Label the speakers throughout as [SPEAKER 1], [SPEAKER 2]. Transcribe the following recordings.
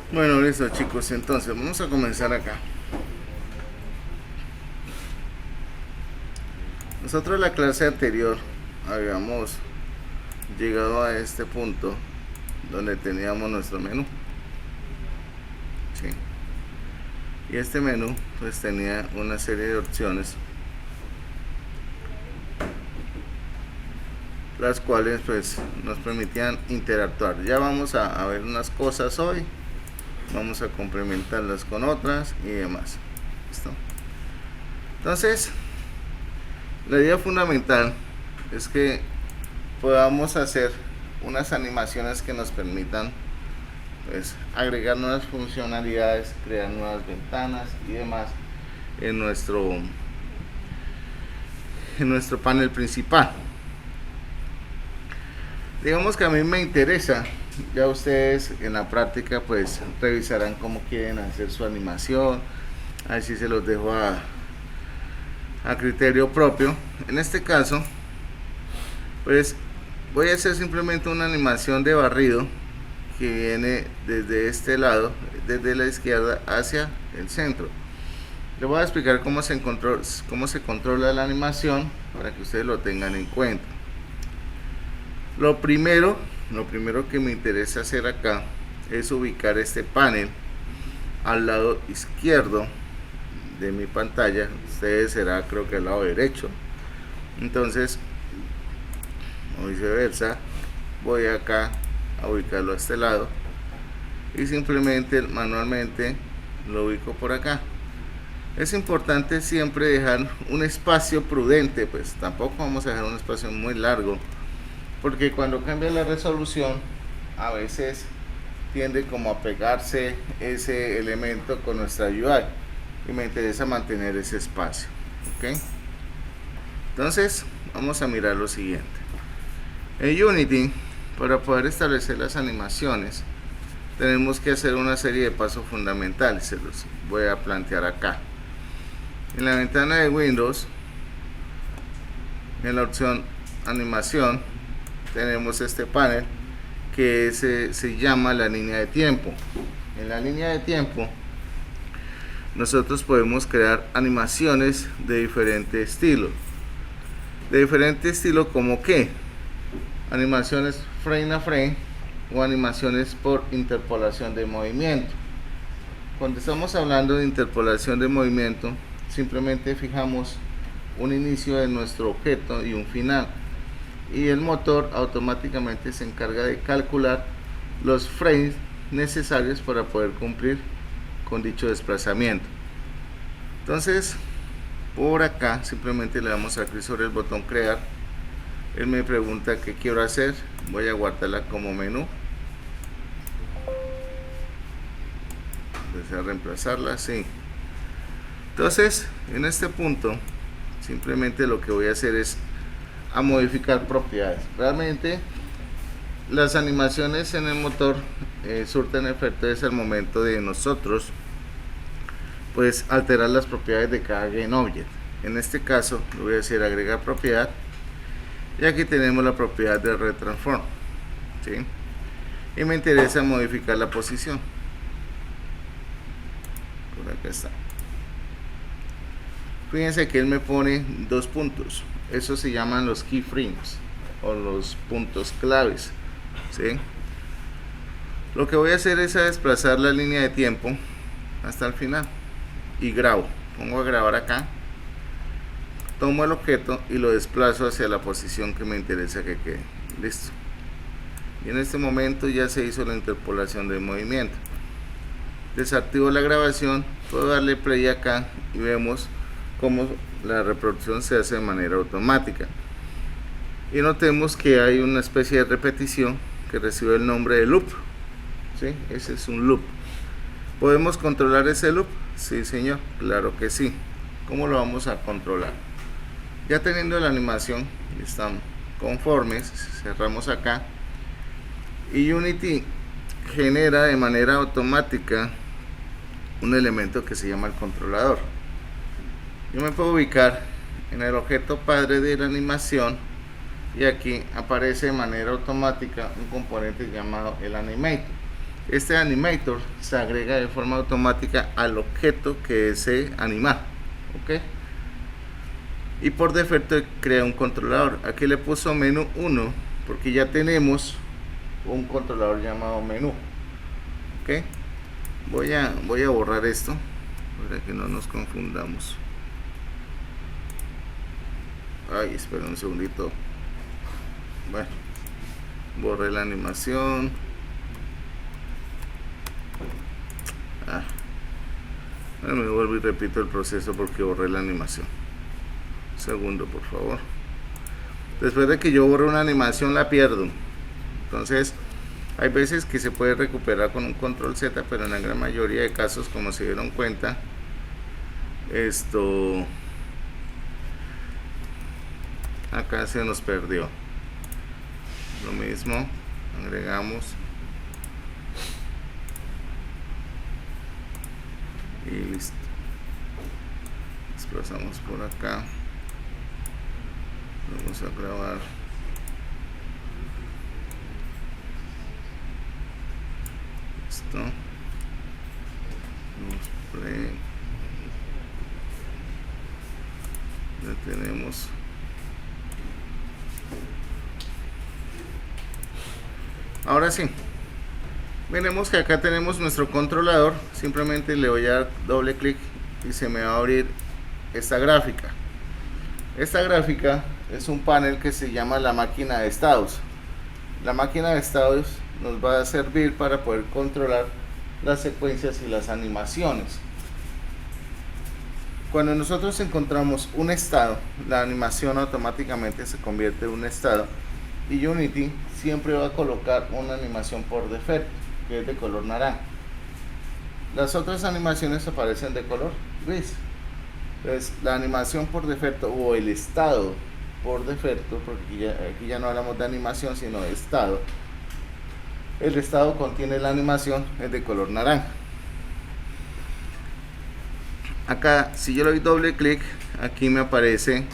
[SPEAKER 1] Bueno, listo chicos, entonces vamos a comenzar acá. Nosotros en la clase anterior habíamos llegado a este punto donde teníamos nuestro menú. ¿Sí? Y este menú pues tenía una serie de opciones, las cuales pues nos permitían interactuar. Ya vamos a ver unas cosas hoy, vamos a complementarlas con otras y demás. ¿Listo? Entonces, la idea fundamental es que podamos hacer unas animaciones que nos permitan pues agregar nuevas funcionalidades, crear nuevas ventanas y demás en nuestro panel principal. Digamos que a mí me interesa, ya ustedes en la práctica pues revisarán cómo quieren hacer su animación, así se los dejo a criterio propio. En este caso pues voy a hacer simplemente una animación de barrido que viene desde este lado, desde la izquierda hacia el centro. Le voy a explicar cómo se controla la animación para que ustedes lo tengan en cuenta. Lo primero que me interesa hacer acá es ubicar este panel al lado izquierdo de mi pantalla. Ustedes será creo que al lado derecho. Entonces, o viceversa, voy acá a ubicarlo a este lado y simplemente manualmente lo ubico por acá. Es importante siempre dejar un espacio prudente, pues tampoco vamos a dejar un espacio muy largo, porque cuando cambia la resolución a veces tiende como a pegarse ese elemento con nuestra UI y me interesa mantener ese espacio. ¿Ok? Entonces vamos a mirar lo siguiente. En Unity, para poder establecer las animaciones tenemos que hacer una serie de pasos fundamentales, se los voy a plantear acá. En la ventana de Windows, en la opción animación, tenemos este panel que se llama la línea de tiempo. En la línea de tiempo nosotros podemos crear animaciones de diferente estilo. De diferente estilo como que animaciones frame a frame o animaciones por interpolación de movimiento. Cuando estamos hablando de interpolación de movimiento, simplemente fijamos un inicio de nuestro objeto y un final, y el motor automáticamente se encarga de calcular los frames necesarios para poder cumplir con dicho desplazamiento. Entonces por acá simplemente le damos a clic sobre el botón crear. Él me pregunta qué quiero hacer, voy a guardarla como menú, desea reemplazarla, sí. Entonces en este punto simplemente lo que voy a hacer es a modificar propiedades. Realmente las animaciones en el motor surten efecto desde el momento de nosotros pues alterar las propiedades de cada GameObject. En este caso lo voy a decir agregar propiedad, y aquí tenemos la propiedad de retransform, ¿sí? Y me interesa modificar la posición. Por acá está. Fíjense que él me pone dos puntos, eso se llaman los keyframes o los puntos claves, ¿sí? Lo que voy a hacer es a desplazar la línea de tiempo hasta el final y grabo, pongo a grabar acá, tomo el objeto y lo desplazo hacia la posición que me interesa que quede. Listo. Y en este momento ya se hizo la interpolación del movimiento. Desactivo la grabación, puedo darle play acá y vemos cómo la reproducción se hace de manera automática. Y notemos que hay una especie de repetición que recibe el nombre de loop, ¿sí? Ese es un loop. ¿Podemos controlar ese loop? Sí, señor, claro que sí. ¿Cómo lo vamos a controlar? Ya teniendo la animación, están conformes, cerramos acá y Unity genera de manera automática un elemento que se llama el controlador. Yo me puedo ubicar en el objeto padre de la animación y aquí aparece de manera automática un componente llamado el animator. este animator se agrega de forma automática al objeto que desee animar, ¿ok? Y por defecto crea un controlador. Aquí le puso menú 1 porque ya tenemos un controlador llamado menú, ¿ok? Voy a borrar esto para que no nos confundamos. Ay, espera un segundito. Bueno, borré la animación. Bueno, me vuelvo y repito el proceso porque borré la animación. Un segundo, por favor. Después de que yo borre una animación la pierdo. Entonces hay veces que se puede recuperar con un control Z, pero en la gran mayoría de casos, como se dieron cuenta, esto acá se nos perdió. Lo mismo, agregamos y listo. Desplazamos por acá. Vamos a grabar. Listo. Play. Ya tenemos. Ahora sí, veremos que acá tenemos nuestro controlador. Simplemente le voy a dar doble clic y se me va a abrir esta gráfica. Esta gráfica es un panel que se llama la máquina de estados. La máquina de estados nos va a servir para poder controlar las secuencias y las animaciones. Cuando nosotros encontramos un estado, la animación automáticamente se convierte en un estado, y Unity siempre va a colocar una animación por defecto que es de color naranja. Las otras animaciones aparecen de color gris. Entonces la animación por defecto o el estado por defecto, porque aquí ya no hablamos de animación sino de estado, el estado contiene la animación, es de color naranja. Acá si yo le doy doble clic, aquí me aparece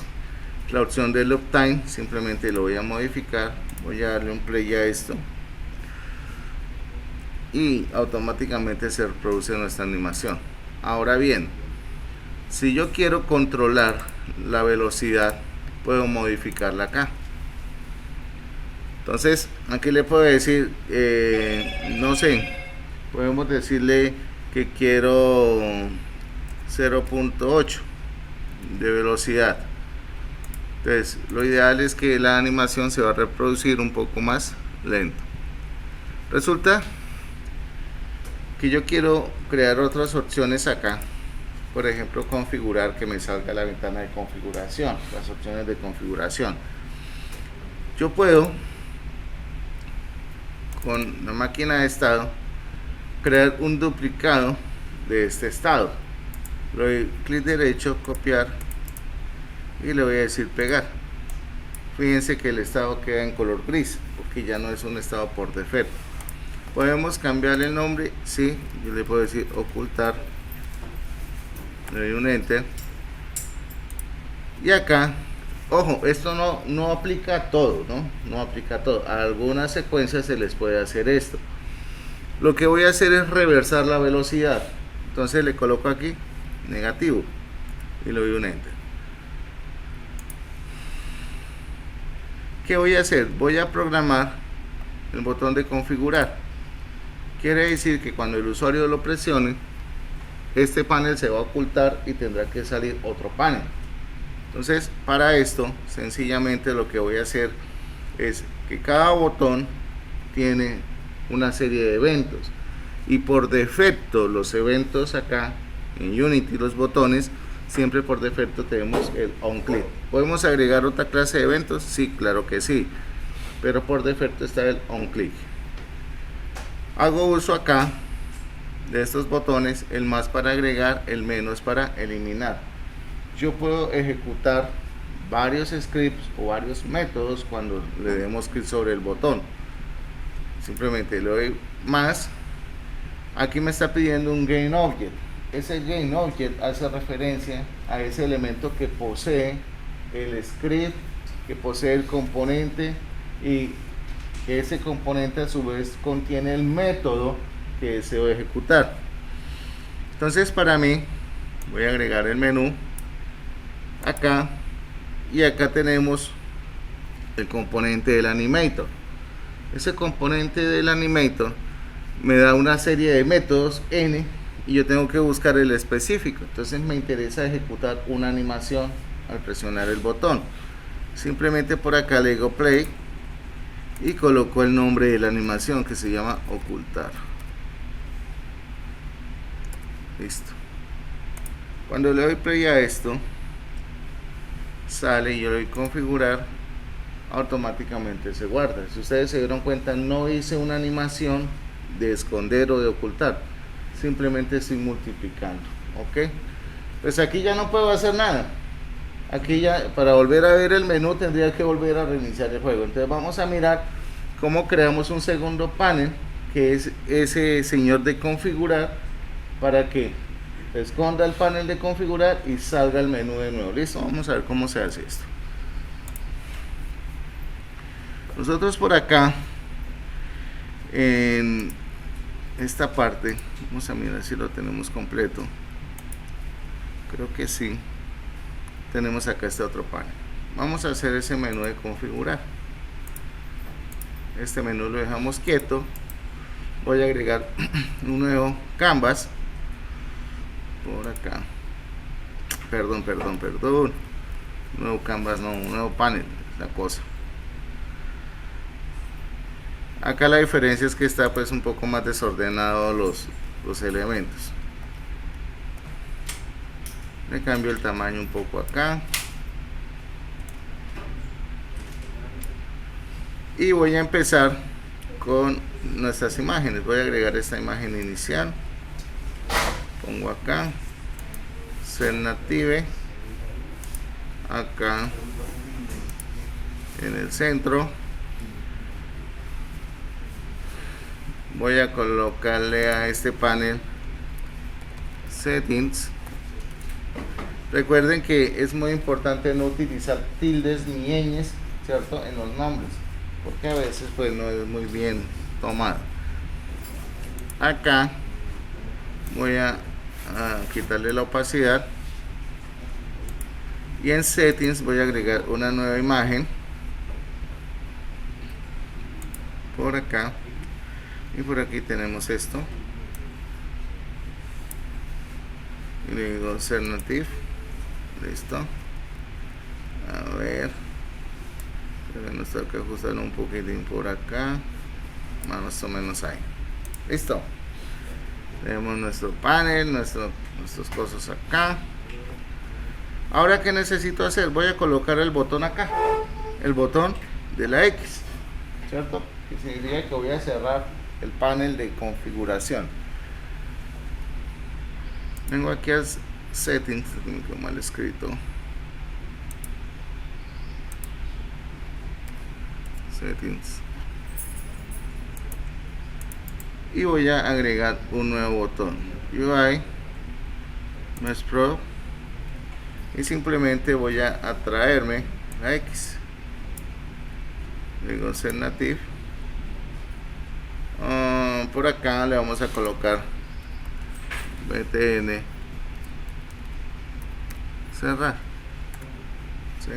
[SPEAKER 1] la opción de loop time. Simplemente lo voy a modificar, voy a darle un play a esto y automáticamente se reproduce nuestra animación. Ahora bien, si yo quiero controlar la velocidad, puedo modificarla acá. Entonces aquí le puedo decir, no sé, podemos decirle que quiero 0.8 de velocidad. Entonces lo ideal es que la animación se va a reproducir un poco más lento. Resulta que yo quiero crear otras opciones acá. Por ejemplo, configurar, que me salga la ventana de configuración, las opciones de configuración. Yo puedo, con la máquina de estado, crear un duplicado de este estado. Le doy clic derecho, copiar, y le voy a decir pegar. Fíjense que el estado queda en color gris porque ya no es un estado por defecto. Podemos cambiar el nombre, sí, yo le puedo decir ocultar, le doy un enter, y acá, ojo, esto no aplica a todo, no aplica a todo. A algunas secuencias se les puede hacer esto. Lo que voy a hacer es reversar la velocidad. Entonces le coloco aquí negativo y le doy un enter. ¿Qué voy a hacer? Voy a programar el botón de configurar. Quiere decir que cuando el usuario lo presione, este panel se va a ocultar y tendrá que salir otro panel. Entonces, para esto, sencillamente lo que voy a hacer es que cada botón tiene una serie de eventos, y por defecto los eventos acá en Unity, los botones, siempre por defecto tenemos el onClick. ¿Podemos agregar otra clase de eventos? Sí, claro que sí, pero por defecto está el onClick. Hago uso acá de estos botones, el más para agregar, el menos para eliminar. Yo puedo ejecutar varios scripts o varios métodos cuando le demos clic sobre el botón. Simplemente le doy más. Aquí me está pidiendo un GainObject. Ese GainObject hace referencia a ese elemento que posee el script, que posee el componente, y ese componente a su vez contiene el método que deseo ejecutar. Entonces para mí voy a agregar el menú acá, y acá tenemos el componente del animator. Ese componente del animator me da una serie de métodos n, y yo tengo que buscar el específico. Entonces me interesa ejecutar una animación al presionar el botón. Simplemente por acá le digo play y coloco el nombre de la animación, que se llama ocultar. Listo. Cuando le doy play a esto, sale y yo le doy configurar, automáticamente se guarda. Si ustedes se dieron cuenta, no hice una animación de esconder o de ocultar, simplemente estoy multiplicando. Ok, pues aquí ya no puedo hacer nada. Aquí ya, para volver a ver el menú, tendría que volver a reiniciar el juego. Entonces vamos a mirar cómo creamos un segundo panel, que es ese señor de configurar, para que esconda el panel de configurar y salga el menú de nuevo. Listo, vamos a ver cómo se hace esto. Nosotros por acá, en esta parte, vamos a mirar si lo tenemos completo. Creo que sí. Tenemos acá este otro panel. Vamos a hacer ese menú de configurar. Este menú lo dejamos quieto. Voy a agregar un nuevo canvas por acá. Perdón. Nuevo canvas, no, un nuevo panel, la cosa. Acá la diferencia es que está pues un poco más desordenado los elementos. Le cambio el tamaño un poco acá. Y voy a empezar con nuestras imágenes. Voy a agregar esta imagen inicial. Pongo acá Ser Native, acá en el centro. Voy a colocarle a este panel Settings. Recuerden que es muy importante no utilizar tildes ni ñes, ¿cierto?, en los nombres, porque a veces pues no es muy bien tomado. Acá voy a quitarle la opacidad, y en Settings voy a agregar una nueva imagen por acá, y por aquí tenemos esto, y le digo Ser Native. Listo. A ver, nos tengo que ajustar un poquitín por acá, más o menos ahí. Listo. Tenemos nuestro panel, nuestras cosas acá. Ahora, ¿qué necesito hacer? Voy a colocar el botón acá, el botón de la X, ¿cierto? Que significa que voy a cerrar el panel de configuración. Vengo aquí a Settings, tengo mal escrito. Settings. Y voy a agregar un nuevo botón, UI Mesh Pro, y simplemente voy a atraerme la X. Digo Ser Native. Por acá le vamos a colocar BTN cerrar. ¿Sí?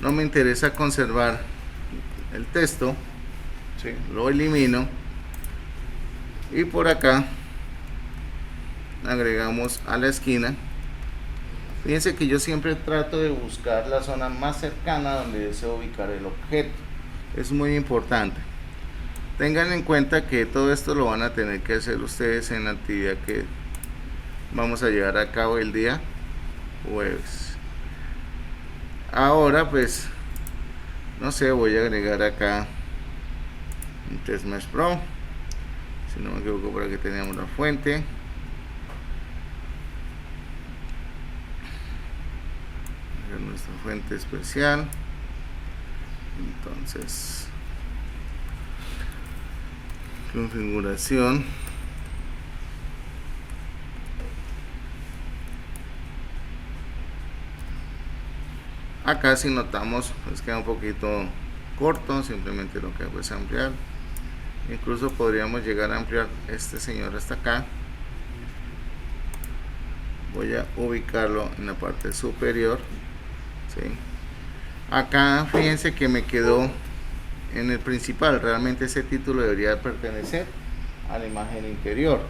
[SPEAKER 1] No me interesa conservar el texto, ¿sí? Lo elimino, y por acá agregamos a la esquina. Fíjense que yo siempre trato de buscar la zona más cercana donde deseo ubicar el objeto. Es muy importante. Tengan en cuenta que todo esto lo van a tener que hacer ustedes en la actividad que vamos a llevar a cabo el día jueves. Ahora pues, no sé, voy a agregar acá un Test Mesh Pro, si no me equivoco. Por aquí teníamos la fuente. Nuestra fuente especial. Entonces, configuración. Acá si notamos pues queda un poquito corto, simplemente lo que hago es ampliar Incluso podríamos llegar a ampliar este señor hasta acá. Voy a ubicarlo en la parte superior, ¿sí? Acá fíjense que me quedó en el principal. Realmente ese título debería pertenecer a la imagen interior.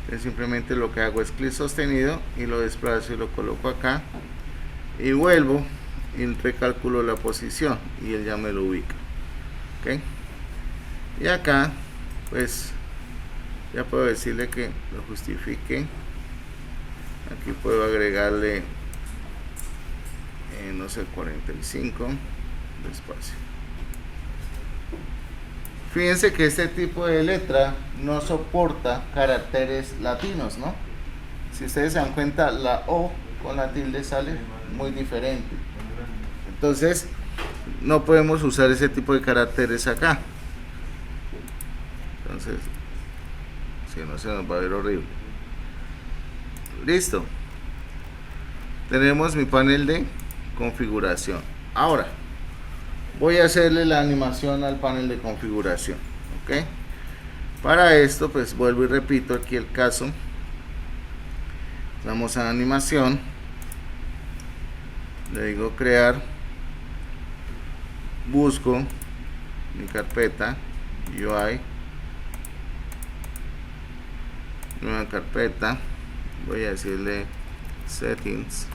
[SPEAKER 1] Entonces simplemente lo que hago es clic sostenido y lo desplazo y lo coloco acá y vuelvo y recalculo la posición y él ya me lo ubica. ¿Okay? Y acá pues ya puedo decirle que lo justifique. Aquí puedo agregarle no sé, 45 de espacio. Fíjense que este tipo de letra no soporta caracteres latinos, ¿no? Si ustedes se dan cuenta, la O con la tilde sale muy diferente. Entonces, no podemos usar ese tipo de caracteres acá. Entonces, si no, se nos va a ver horrible. Listo. Tenemos mi panel de configuración. Ahora, voy a hacerle la animación al panel de configuración. ¿Ok? Para esto, pues vuelvo y repito aquí el caso. Vamos a animación. Le digo crear. Busco mi carpeta UI. Nueva carpeta. Voy a decirle settings.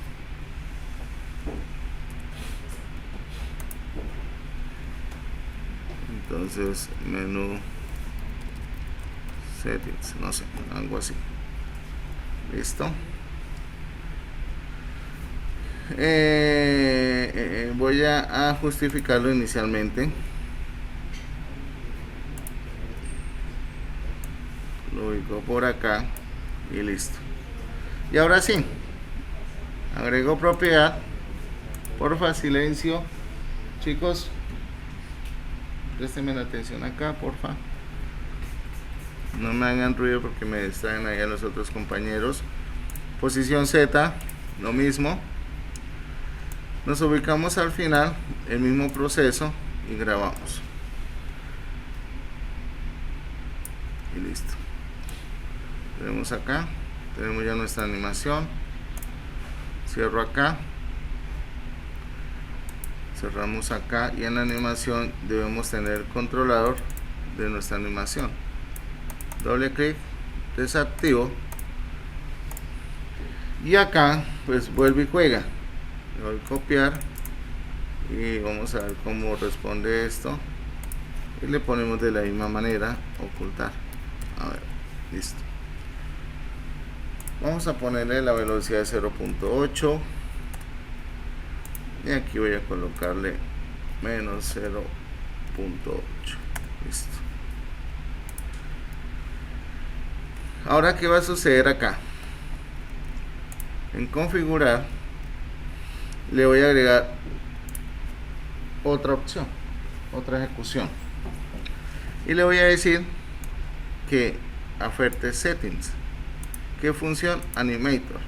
[SPEAKER 1] Entonces menú settings, no sé, algo así. Listo. Voy a justificarlo inicialmente. Lo ubico por acá y listo. Y ahora sí, agrego propiedad. Porfa, silencio, chicos. Préstenme la atención acá, porfa. No me hagan ruido porque me distraen allá los otros compañeros. Posición Z, lo mismo. Nos ubicamos al final, el mismo proceso y grabamos. Y listo. Tenemos acá, tenemos ya nuestra animación. Cierro acá. Cerramos acá y en la animación debemos tener el controlador de nuestra animación. Doble clic, desactivo y acá pues vuelve y juega. Le voy a copiar y vamos a ver cómo responde esto y le ponemos de la misma manera ocultar. A ver, listo. Vamos a ponerle la velocidad de 0.8 y aquí voy a colocarle menos 0.8. Listo. Ahora, ¿qué va a suceder acá? En configurar le voy a agregar otra opción, otra ejecución, y le voy a decir que aferte settings. ¿Qué función? Animator.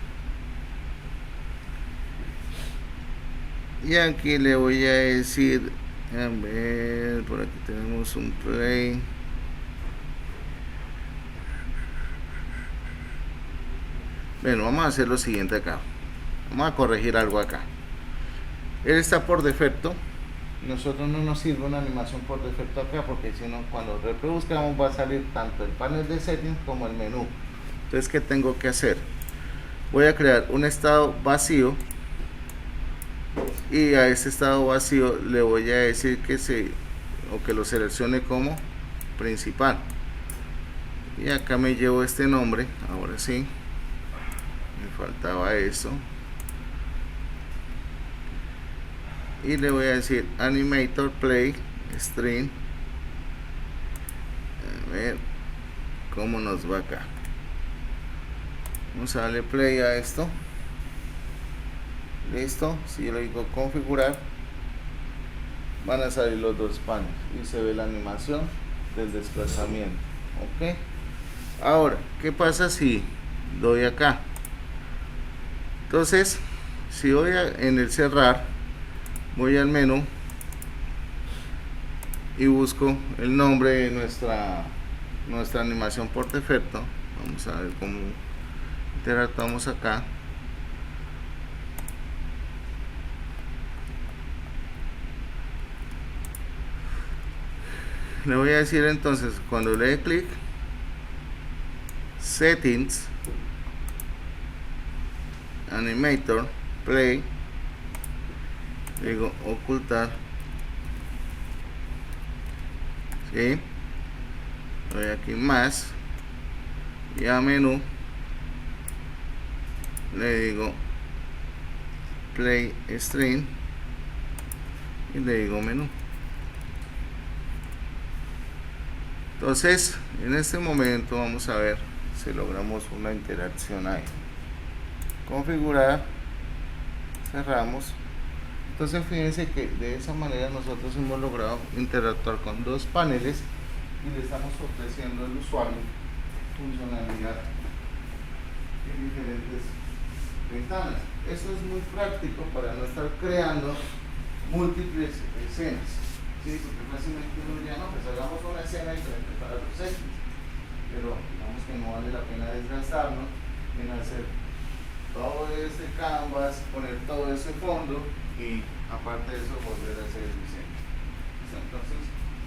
[SPEAKER 1] Y aquí le voy a decir, a ver, por aquí tenemos un play. Bueno, vamos a hacer lo siguiente acá. Vamos a corregir algo acá. Él está por defecto. Nosotros no nos sirve una animación por defecto acá, porque si no, cuando reproduzcamos va a salir tanto el panel de settings como el menú. Entonces, ¿qué tengo que hacer? Voy a crear un estado vacío y a este estado vacío le voy a decir que que lo seleccione como principal. Y acá me llevo este nombre. Ahora sí, me faltaba eso. Y le voy a decir animator play string. A ver cómo nos va acá. Vamos a darle play a esto. Listo. Si yo le digo configurar, van a salir los dos paneles y se ve la animación del desplazamiento. Ok. Ahora, ¿qué pasa si doy acá? Entonces, si voy en el cerrar, voy al menú y busco el nombre de nuestra nuestra animación por defecto. Vamos a ver cómo interactuamos acá. Le voy a decir entonces, cuando le dé clic, settings, animator, play, digo ocultar, ¿sí? Voy aquí más y a menú le digo play stream y le digo menú. Entonces en este momento vamos a ver si logramos una interacción ahí. Configurar, cerramos. Entonces fíjense que de esa manera nosotros hemos logrado interactuar con dos paneles y le estamos ofreciendo al usuario funcionalidad en diferentes ventanas. Esto es muy práctico para no estar creando múltiples escenas, ¿sí? Porque fácilmente uno ya no, pues hagamos una escena diferente para los X, pero digamos que no vale la pena desgastarnos en hacer todo este canvas, poner todo ese fondo y aparte de eso volver a hacer el diseño. Entonces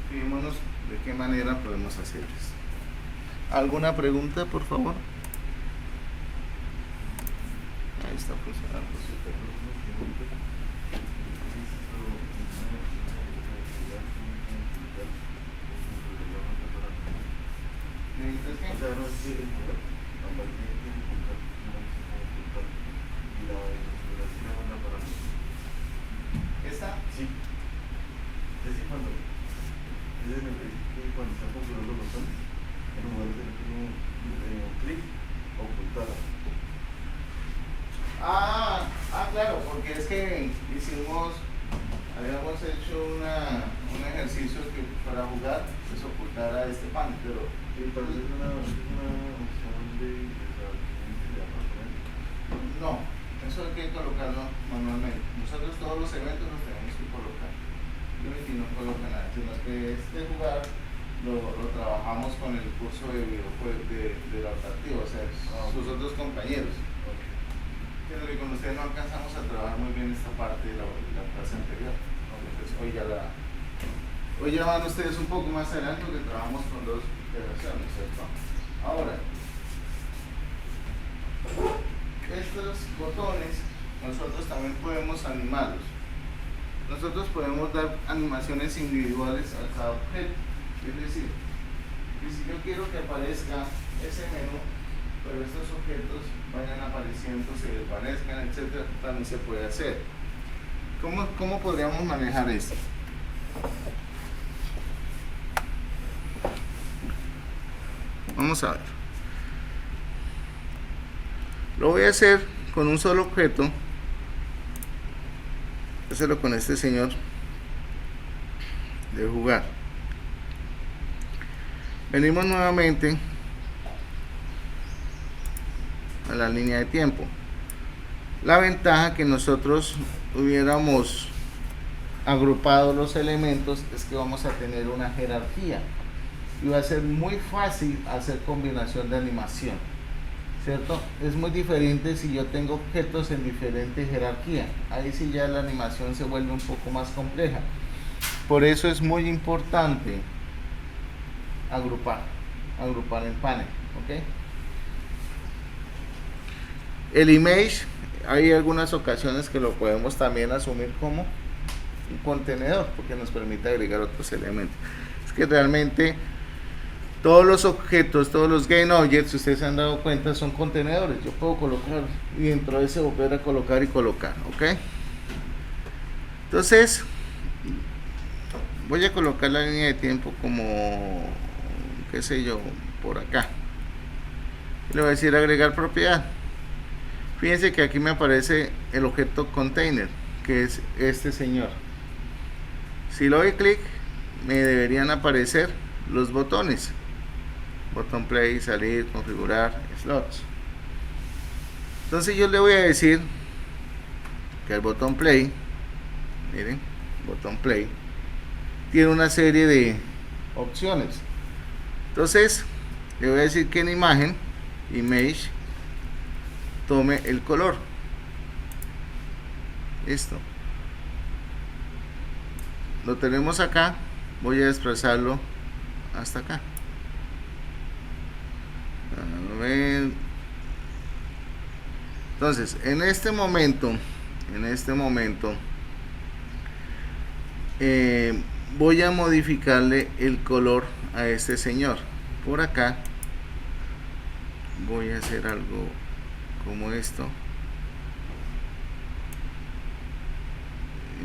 [SPEAKER 1] fijémonos de qué manera podemos hacer esto. ¿Alguna pregunta, por favor? Ahí está funcionando súper. ¿Esta?
[SPEAKER 2] Sí. Es decir, cuando está configurando los botones, en lugar de tener un clic, ocultar.
[SPEAKER 1] Claro, porque es que habíamos hecho un ejercicio que para jugar pues ocultara este panel, pero
[SPEAKER 2] Sí, pero es una opción de
[SPEAKER 1] no, eso hay que colocarlo manualmente. Nosotros todos los eventos los tenemos que colocar. Unity no coloca nada, sino que este jugar lo trabajamos con el curso de videojuegos de la optativa, o sea, sus otros compañeros. Pero que con ustedes no alcanzamos a trabajar muy bien esta parte de la clase anterior. Entonces hoy ya van ustedes un poco más adelante porque trabajamos con dos iteraciones, ¿cierto? Ahora, estos botones nosotros también podemos animarlos. Nosotros podemos dar animaciones individuales a cada objeto. Es decir, que si yo quiero que aparezca ese menú, pero estos objetos vayan apareciendo, se desvanezcan, etcétera, también se puede hacer. ¿Cómo podríamos manejar esto? Vamos a ver. Lo voy a hacer con un solo objeto. Voy a hacerlo con este señor de jugar. Venimos nuevamente a la línea de tiempo. La ventaja que nosotros hubiéramos agrupado los elementos es que vamos a tener una jerarquía y va a ser muy fácil hacer combinación de animación, ¿cierto? Es muy diferente si yo tengo objetos en diferente jerarquía. Ahí sí ya la animación se vuelve un poco más compleja. Por eso es muy importante agrupar en panel, ¿ok? El image, hay algunas ocasiones que lo podemos también asumir como un contenedor porque nos permite agregar otros elementos. Es que realmente todos los objetos, todos los GameObjects, si ustedes se han dado cuenta, son contenedores. Yo puedo colocar y dentro de ese volver a colocar y colocar, ¿ok? Entonces voy a colocar la línea de tiempo como, qué sé yo, por acá. Le voy a decir agregar propiedad. Fíjense que aquí me aparece el objeto container, que es este señor. Si le doy clic, me deberían aparecer los botones. Botón play, salir, configurar, slots. Entonces yo le voy a decir que el botón play, miren, botón play, tiene una serie de opciones. Entonces le voy a decir que en imagen, image, tome el color. Listo. Lo tenemos acá. Voy a desplazarlo hasta acá. A ver. Entonces, en este momento voy a modificarle el color a este señor. Por acá voy a hacer algo como esto. A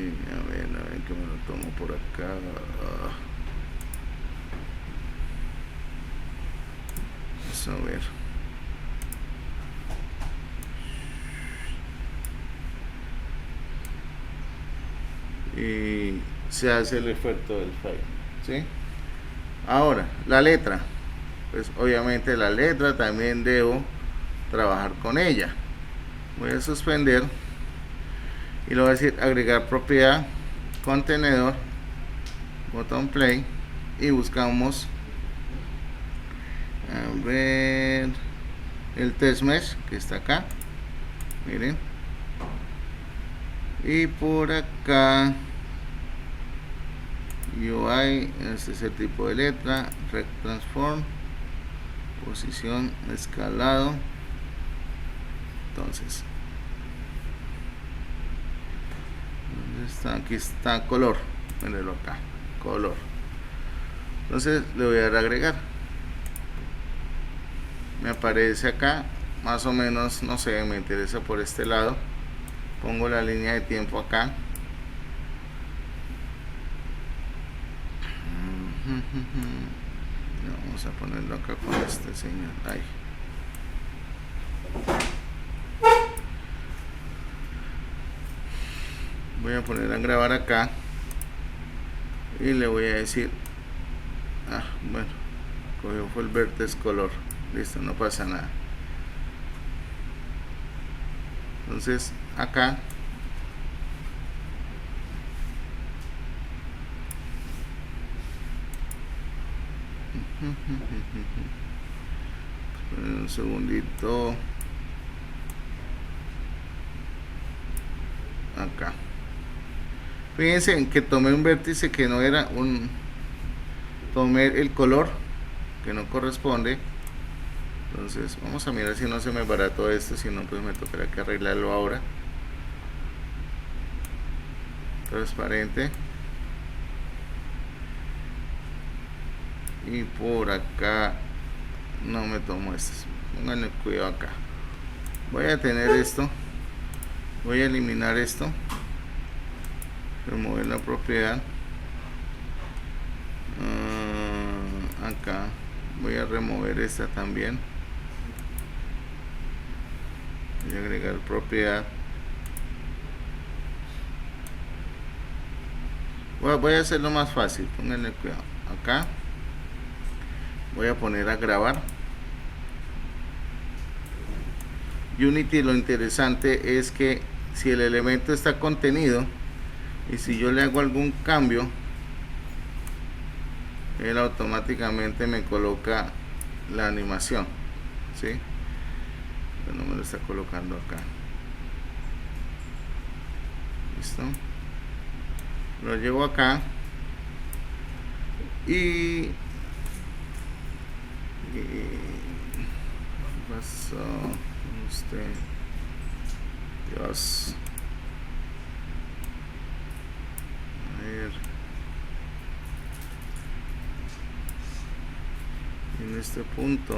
[SPEAKER 1] ver que me lo tomo por acá. Vamos a ver. Y se hace el efecto del fade, ¿sí? Ahora, la letra. Pues obviamente la letra también debo trabajar con ella. Voy a suspender y le voy a decir agregar propiedad, contenedor, botón play, y buscamos a ver el test mesh que está acá, miren, y por acá UI, este es el tipo de letra, rect transform, posición, escalado. Entonces, ¿dónde está? Aquí está color, mírenlo acá, color. Entonces le voy a dar a agregar. Me aparece acá, más o menos, no sé, me interesa por este lado. Pongo la línea de tiempo acá. Vamos a ponerlo acá con este señor. Ahí. Voy a poner a grabar acá y le voy a decir, bueno, cogió fue el vertex color. Listo, no pasa nada. Entonces acá un segundito acá. Fíjense en que tomé un vértice que no era un, tomé el color que no corresponde. Entonces vamos a mirar si no se me barató esto, si no pues me tocará que arreglarlo ahora. Transparente. Y por acá no me tomo estos. Pónganle cuidado acá. Voy a tener esto. Voy a eliminar esto. Remover la propiedad. Acá. Voy a remover esta también. Voy a agregar propiedad. Voy a hacerlo más fácil. Pónganle cuidado. Acá. Voy a poner a grabar. Unity, lo interesante es que si el elemento está contenido y si yo le hago algún cambio, él automáticamente me coloca la animación, ¿sí? Pero no me lo está colocando acá. Listo. Lo llevo acá y pasó usted, Dios, a ver, en este punto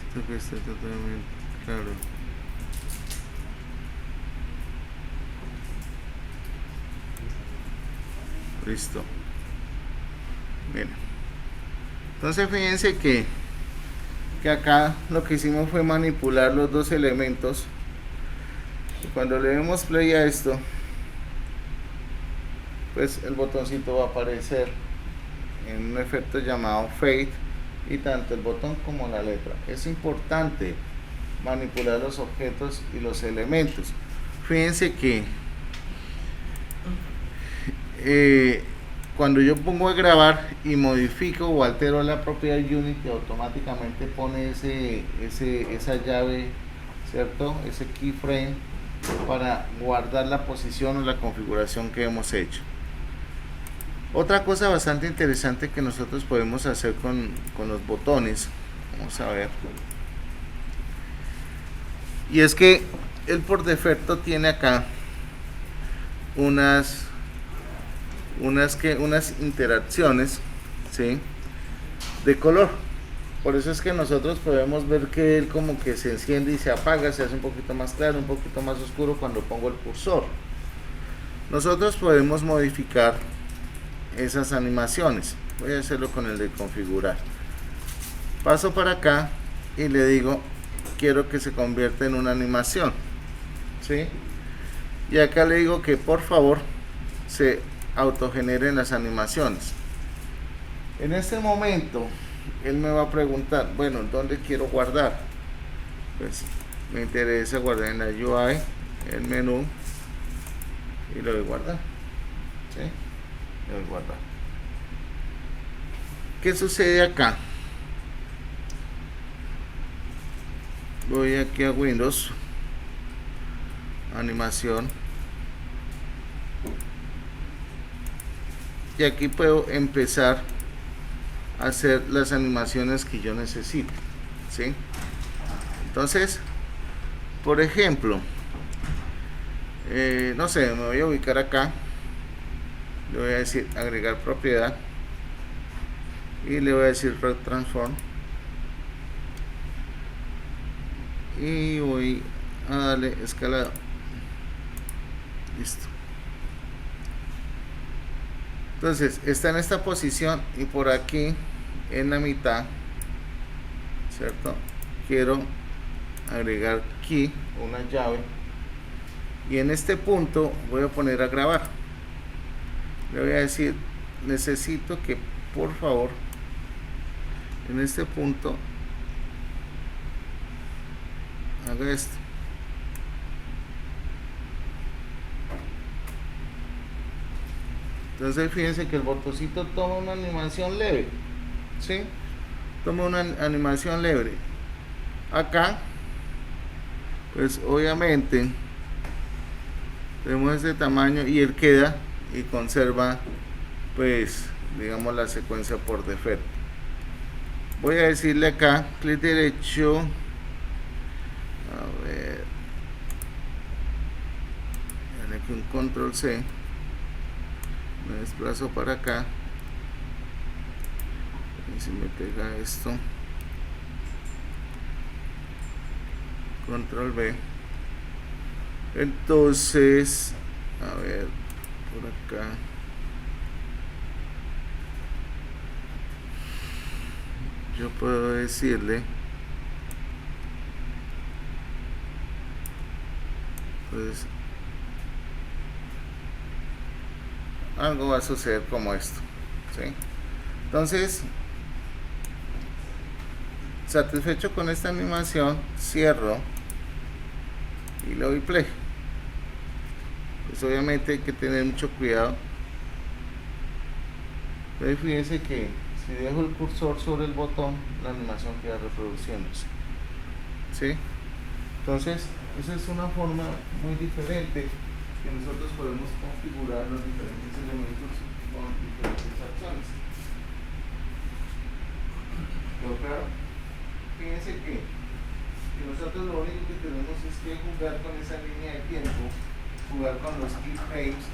[SPEAKER 1] esto que está totalmente claro. Listo. Bien. Entonces fíjense que acá lo que hicimos fue manipular los dos elementos. Y cuando le demos play a esto, pues el botoncito va a aparecer en un efecto llamado fade, y tanto el botón como la letra. Es importante manipular los objetos y los elementos. Fíjense que cuando yo pongo a grabar y modifico o altero la propiedad Unity, automáticamente pone esa llave, ¿cierto? Ese keyframe para guardar la posición o la configuración que hemos hecho. Otra cosa bastante interesante que nosotros podemos hacer con los botones, vamos a ver, y es que él por defecto tiene acá unas interacciones, ¿sí?, de color. Por eso es que nosotros podemos ver que él como que se enciende y se apaga, se hace un poquito más claro, un poquito más oscuro cuando pongo el cursor. Nosotros podemos modificar esas animaciones. Voy a hacerlo con el de configurar. Paso para acá y le digo quiero que se convierta en una animación, ¿sí? Y acá le digo que por favor se autogeneren las animaciones. En este momento él me va a preguntar, bueno, ¿dónde quiero guardar? Pues me interesa guardar en la UI, el menú, y le doy guardar, ¿sí? Le doy guardar. ¿Qué sucede acá? Voy aquí a Windows, animación, y aquí puedo empezar a hacer las animaciones que yo necesito, ¿sí? Entonces, por ejemplo, no sé, me voy a ubicar acá, le voy a decir agregar propiedad y le voy a decir Red Transform y voy a darle escalado. Listo. Entonces está en esta posición y por aquí en la mitad, ¿cierto? Quiero agregar key, una llave, y en este punto voy a poner a grabar. Le voy a decir, necesito que por favor en este punto haga esto. Entonces fíjense que el botoncito toma una animación leve, ¿sí? Toma una animación leve. Acá, pues obviamente tenemos este tamaño y él queda y conserva, pues, digamos, la secuencia por defecto. Voy a decirle acá, clic derecho, a ver, dale aquí un control C, me desplazo para acá y si me pega esto, control B. Entonces, a ver, por acá yo puedo decirle, pues algo va a suceder como esto, ¿sí? Entonces, satisfecho con esta animación, cierro y le doy play. Pues obviamente hay que tener mucho cuidado. Pero fíjense que si dejo el cursor sobre el botón, la animación queda reproduciéndose, ¿sí? Entonces esa es una forma muy diferente que nosotros podemos configurar los diferentes elementos con diferentes acciones. ¿Pero claro? Fíjense que nosotros lo único que tenemos es que jugar con esa línea de tiempo, jugar con los keyframes,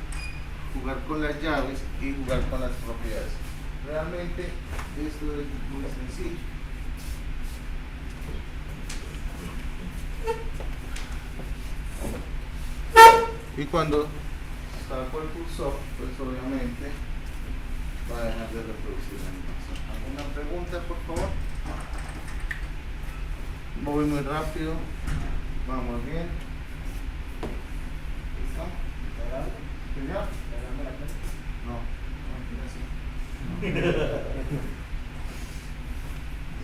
[SPEAKER 1] jugar con las llaves y jugar con las propiedades. Realmente esto es muy sencillo. Y cuando saco el cursor, pues obviamente va a dejar de reproducir la animación. ¿Alguna pregunta, por favor? Voy muy rápido. Vamos bien. ¿Listo? ¿Ya? No.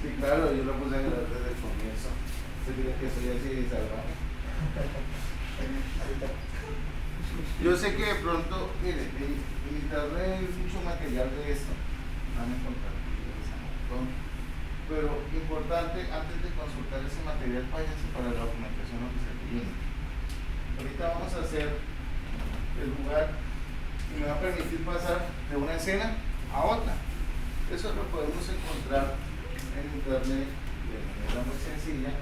[SPEAKER 1] Sí, claro, yo lo puse a grabar desde el comienzo. Se cree que soy así de salvaje. Yo sé que de pronto, miren, en internet hay mucho material de esto. Van a encontrar videos a montón. Pero importante, antes de consultar ese material, váyanse para la documentación oficial de Unity. Ahorita vamos a hacer el lugar y me va a permitir pasar de una escena a otra. Eso lo podemos encontrar en internet de manera muy sencilla,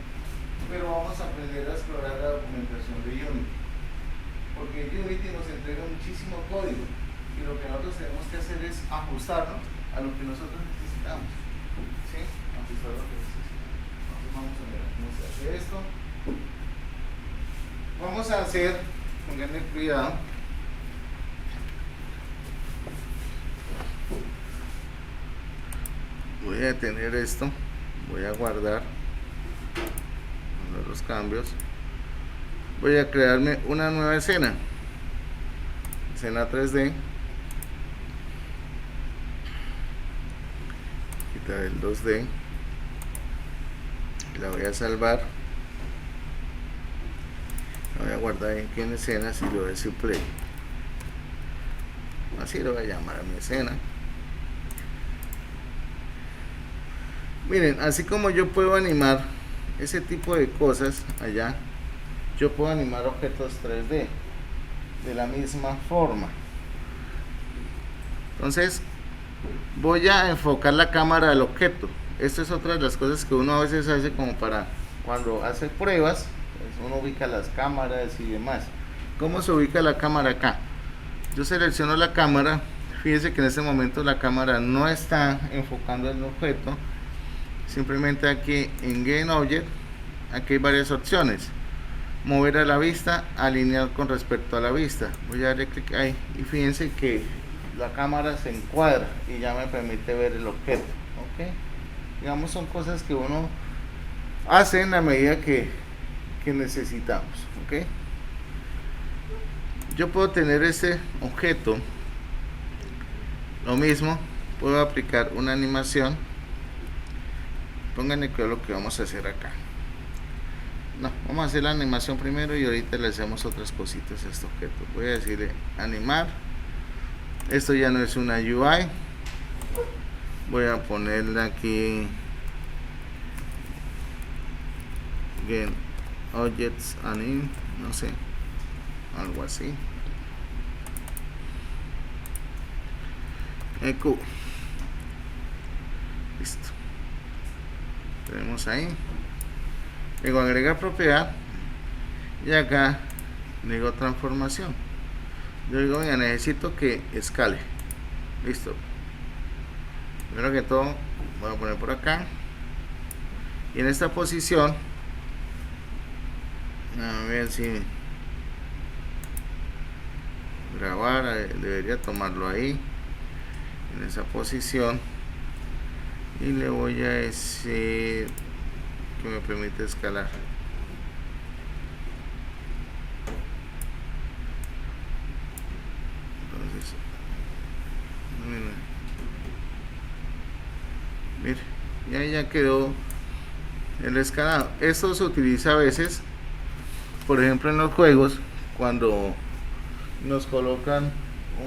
[SPEAKER 1] pero vamos a aprender a explorar la documentación de Unity, porque Unity nos entrega muchísimo código y lo que nosotros tenemos que hacer es ajustarnos a lo que nosotros necesitamos, ¿sí? Ajustar lo que necesitamos. Entonces vamos a ver cómo se hace esto. Vamos a hacer, pónganle cuidado, voy a detener esto, voy a guardar los cambios, voy a crearme una nueva escena 3D, quitar el 2D, la voy a salvar, la voy a guardar aquí en escenas y le voy a decir play, así lo voy a llamar a mi escena. Miren, así como yo puedo animar ese tipo de cosas allá, yo puedo animar objetos 3D de la misma forma. Entonces voy a enfocar la cámara al objeto. Esto es otra de las cosas que uno a veces hace como para cuando hace pruebas, pues uno ubica las cámaras y demás. ¿Cómo se ubica la cámara acá? Yo selecciono la cámara, fíjense que en este momento la cámara no está enfocando el objeto. Simplemente aquí en Game Object, aquí hay varias opciones: mover a la vista, alinear con respecto a la vista. Voy a darle clic ahí y fíjense que la cámara se encuadra y ya me permite ver el objeto. ¿Ok? Digamos, son cosas que uno hace en la medida que necesitamos. ¿Ok? Yo puedo tener este objeto, lo mismo, puedo aplicar una animación. Pónganle cuidado lo que vamos a hacer acá. No, vamos a hacer la animación primero y ahorita le hacemos otras cositas a este objeto. Voy a decirle animar. Esto ya no es una UI. Voy a ponerle aquí Game Objects Anim, no sé, algo así. EQ. Listo. Tenemos ahí. Digo agregar propiedad y acá digo transformación. Yo digo, mira, necesito que escale. Listo. Primero que todo voy a poner por acá y en esta posición, a ver si grabar, debería tomarlo ahí en esa posición y le voy a decir que me permite escalar. Entonces, mire, y ahí ya quedó el escalado. Esto se utiliza a veces, por ejemplo en los juegos, cuando nos colocan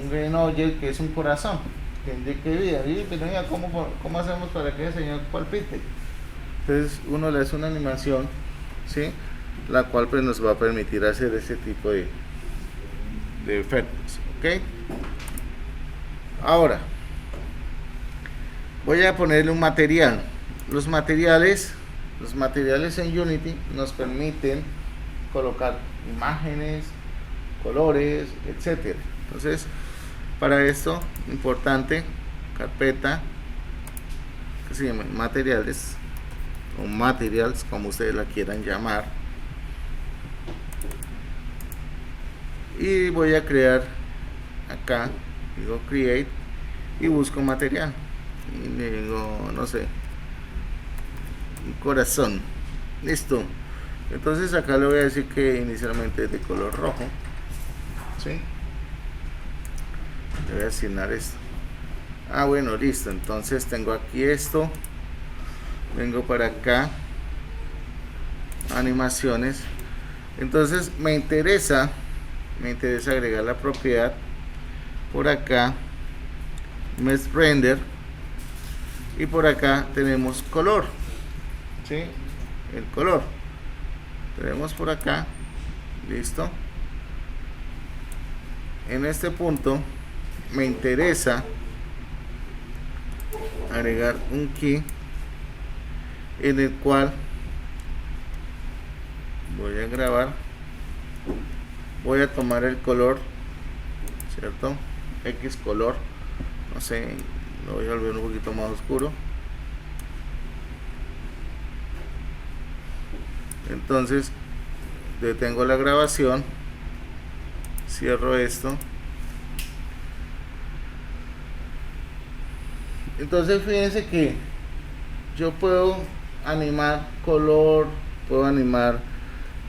[SPEAKER 1] un Game Object que es un corazón que indique vida, y pero mira, ¿cómo hacemos para que el señor palpite? Entonces uno le hace una animación, ¿sí? La cual pues nos va a permitir hacer ese tipo de efectos. ¿Ok? Ahora voy a ponerle un material. Los materiales en Unity nos permiten colocar imágenes, colores, etcétera. Entonces, para esto, importante, carpeta que se llama materiales o materials, como ustedes la quieran llamar, y voy a crear acá, digo create y busco material y le digo, no sé, un corazón. Listo. Entonces acá le voy a decir que inicialmente es de color rojo, ¿sí? Le voy a asignar esto. Ah, bueno, listo. Entonces tengo aquí esto, vengo para acá, animaciones. Entonces me interesa me interesa agregar la propiedad. Por acá mesh render, y por acá tenemos color, ¿sí? El color tenemos por acá, listo. En este punto me interesa agregar un key en el cual voy a grabar, voy a tomar el color, cierto, X color, no sé, lo voy a volver un poquito más oscuro. Entonces detengo la grabación, cierro esto. Entonces fíjense que yo puedo animar color, puedo animar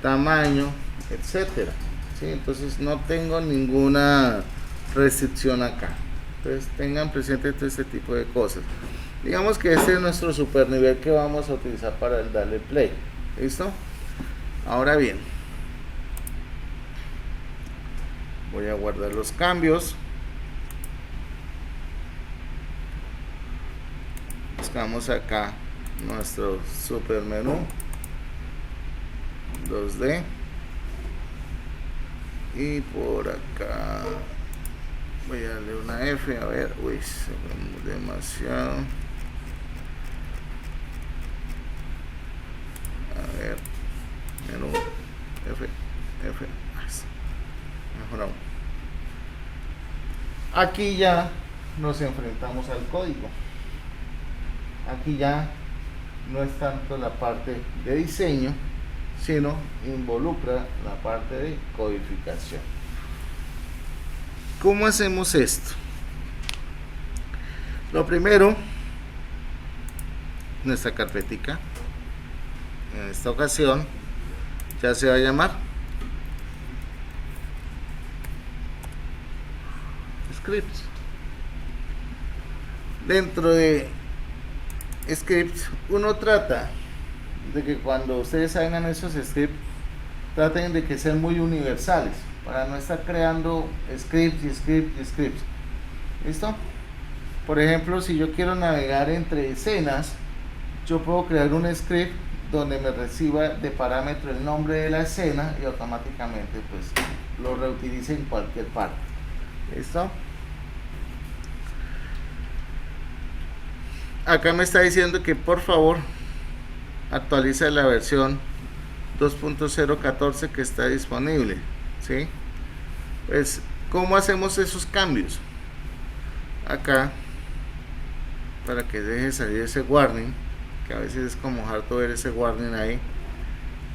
[SPEAKER 1] tamaño, etcétera, ¿sí? Entonces no tengo ninguna restricción acá. Entonces tengan presente todo este tipo de cosas. Digamos que este es nuestro super nivel que vamos a utilizar para el darle play. ¿Listo? Ahora bien, voy a guardar los cambios. Buscamos acá nuestro super menú 2D, y por acá voy a darle una F, a ver, uy, se ve demasiado, a ver, menú, F, mejor aún. Aquí ya nos enfrentamos al código. Aquí ya no es tanto la parte de diseño, sino involucra la parte de codificación. ¿Cómo hacemos esto? Lo primero, nuestra carpetica, en esta ocasión ya se va a llamar scripts. Dentro de scripts uno trata de que cuando ustedes hagan esos scripts, traten de que sean muy universales para no estar creando scripts y scripts y scripts. ¿Listo? Por ejemplo, si yo quiero navegar entre escenas, yo puedo crear un script donde me reciba de parámetro el nombre de la escena y automáticamente pues lo reutilice en cualquier parte. ¿Listo? Acá me está diciendo que por favor actualiza la versión 2.014 que está disponible, ¿sí? Pues, ¿cómo hacemos esos cambios? Acá, para que deje salir ese warning, que a veces es como harto ver ese warning ahí.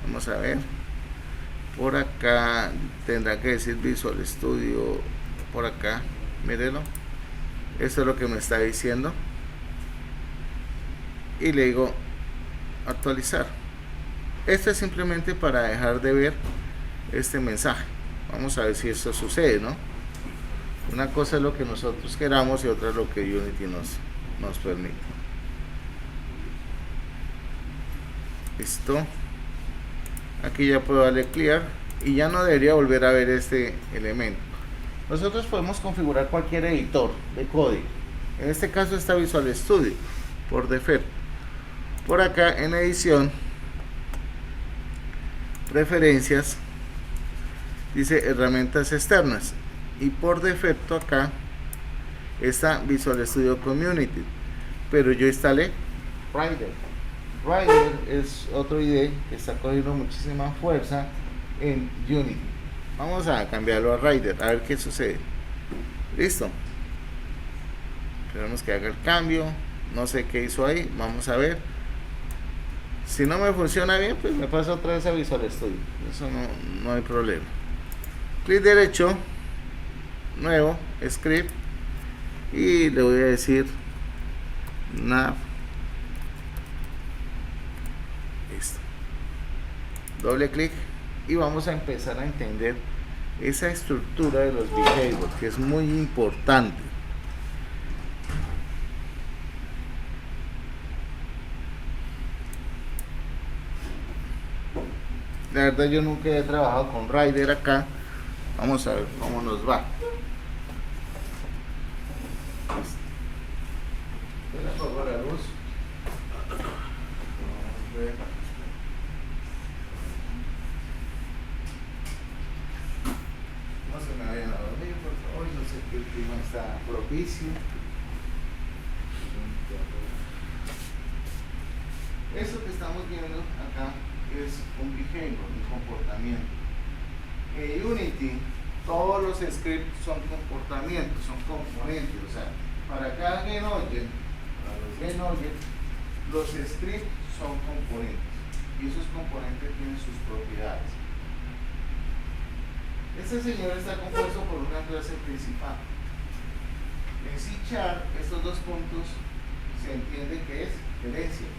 [SPEAKER 1] Vamos a ver. Por acá tendrá que decir Visual Studio. Por acá, mírenlo. Esto es lo que me está diciendo. Y le digo actualizar. Esto es simplemente para dejar de ver este mensaje. Vamos a ver si esto sucede, ¿no? Una cosa es lo que nosotros queramos y otra es lo que Unity nos permite. Listo. Aquí ya puedo darle clear y ya no debería volver a ver este elemento. Nosotros podemos configurar cualquier editor de código. En este caso está Visual Studio por defecto. Por acá en edición, preferencias, dice herramientas externas, y por defecto acá está Visual Studio Community, pero yo instalé Rider. Rider es otro IDE que está cogiendo muchísima fuerza en Unity. Vamos a cambiarlo a Rider, a ver qué sucede. Listo. Esperamos que haga el cambio. No sé qué hizo ahí, vamos a ver. Si no me funciona bien, pues me paso otra vez a Visual Studio. Eso no hay problema. Clic derecho, nuevo, script, y le voy a decir nav. Listo. Doble clic y vamos a empezar a entender esa estructura de los behaviors, que es muy importante. La verdad yo nunca he trabajado con Rider acá, Vamos a ver cómo nos va. Voy a apagar la luz. Vamos a ver. No se me vayan a dormir, por favor. Yo sé que el clima está propicio. Eso que estamos viendo acá es un behavior, un comportamiento. En Unity, todos los scripts son comportamientos, son componentes. O sea, para cada GenObject, para los GenObject, los scripts son componentes. Y esos componentes tienen sus propiedades. Este señor está compuesto por una clase principal. En C# estos dos puntos se entiende que es herencia.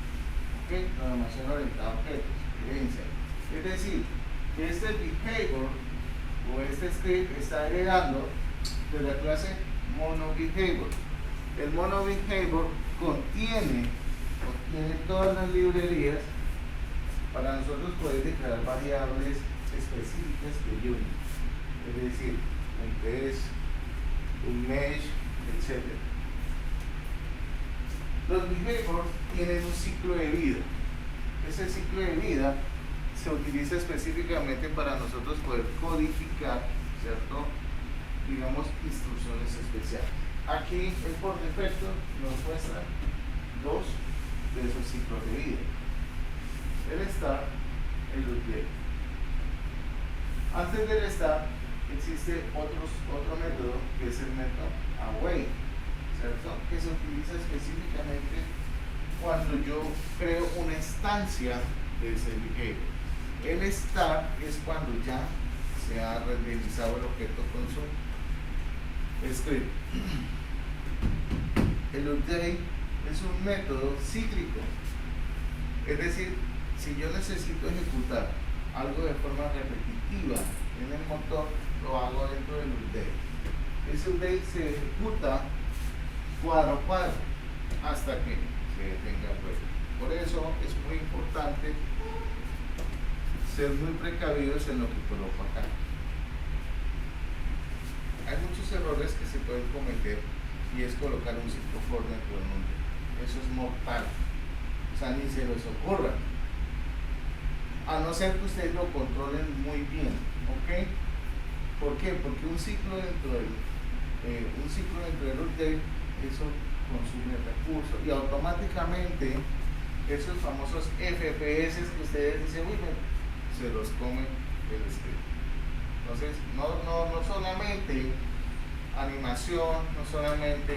[SPEAKER 1] ¿Ok? Programación orientada a objetos, herencia. Es decir, que este behavior o este script está heredando de la clase monoBehavior. El monoBehavior contiene todas las librerías para nosotros poder declarar variables específicas de Unity. Es decir, un test, un mesh, etc. Los behaviors tienen un ciclo de vida. Ese ciclo de vida se utiliza específicamente para nosotros poder codificar, ¿cierto? Digamos, instrucciones especiales. Aquí, el por defecto, nos muestra dos de esos ciclos de vida. El start, el update. Antes del start, existe otro método que es el método await, ¿cierto? Que se utiliza específicamente cuando yo creo una instancia de ese behavior. El start es cuando ya se ha renderizado el objeto con su script. El update es un método cíclico, es decir, si yo necesito ejecutar algo de forma repetitiva en el motor, lo hago dentro del update. Ese update se ejecuta cuadro a cuadro hasta que se detenga el juego. Por eso es muy importante ser muy precavidos en lo que coloco acá. Hay muchos errores que se pueden cometer y es colocar un ciclo for dentro de un update. Eso es mortal. O sea, ni se les ocurra. A no ser que ustedes lo controlen muy bien, ¿ok? ¿Por qué? Porque un ciclo dentro del update, eso consume recursos y automáticamente esos famosos FPS que ustedes dicen, uy, se los come el script. Entonces, no solamente animación, no solamente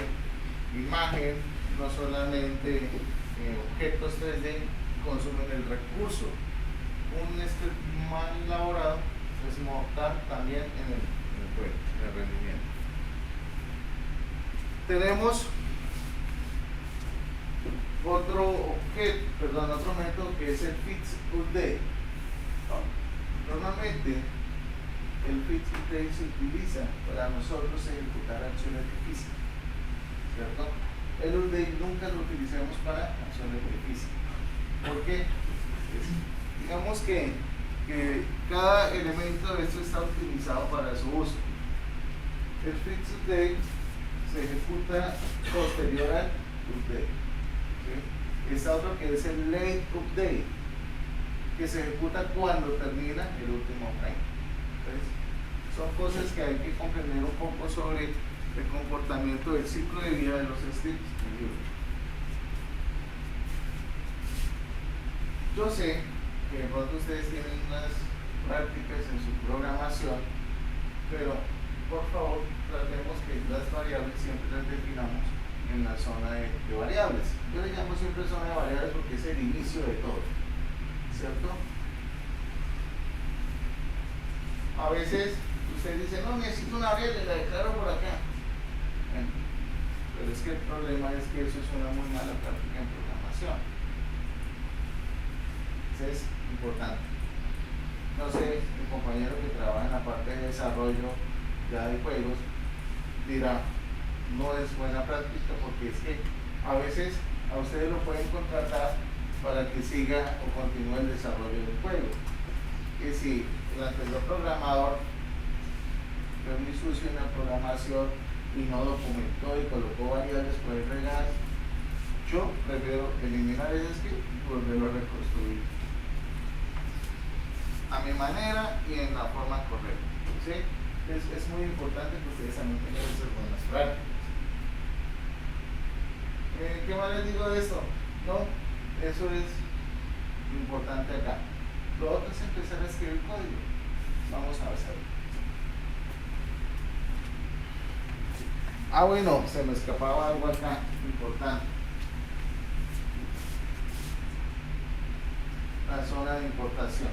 [SPEAKER 1] imagen, no solamente objetos 3D consumen el recurso. Un script mal elaborado es mortal también en el juego, en el rendimiento. Tenemos otro método que es el fix update. Normalmente el fix update se utiliza para nosotros ejecutar acciones difíciles, ¿cierto? El update nunca lo utilizamos para acciones difíciles. ¿Por qué? Digamos que cada elemento de esto está utilizado para su uso. El fix update se ejecuta posterior al update. ¿Sí? Está otro que es el late update, que se ejecuta cuando termina el último frame. Entonces, son cosas que hay que comprender un poco sobre el comportamiento del ciclo de vida de los scripts. Yo sé que de pronto ustedes tienen unas prácticas en su programación, pero por favor tratemos que las variables siempre las definamos en la zona de variables. Yo le llamo siempre zona de variables porque es el inicio de todo, ¿cierto? A veces usted dice, no, necesito una variable, la declaro por acá. Bueno, pero es que el problema es que eso es una muy mala práctica en programación. Es importante. No sé, mi compañero que trabaja en la parte de desarrollo ya de juegos dirá, no es buena práctica porque es que a veces a ustedes lo pueden contratar para que siga o continúe el desarrollo del juego. Y si el anterior programador fue muy sucio en la programación y no documentó y colocó variables por ahí regadas, yo prefiero eliminar ese script y volverlo a reconstruir a mi manera y en la forma correcta. ¿Sí? Es muy importante que ustedes también tengan esas buenas prácticas. ¿Qué más les digo de esto? No, eso es lo importante acá. Lo otro es empezar a escribir código. Vamos a ver. Bueno, se me escapaba algo acá importante. La zona de importación.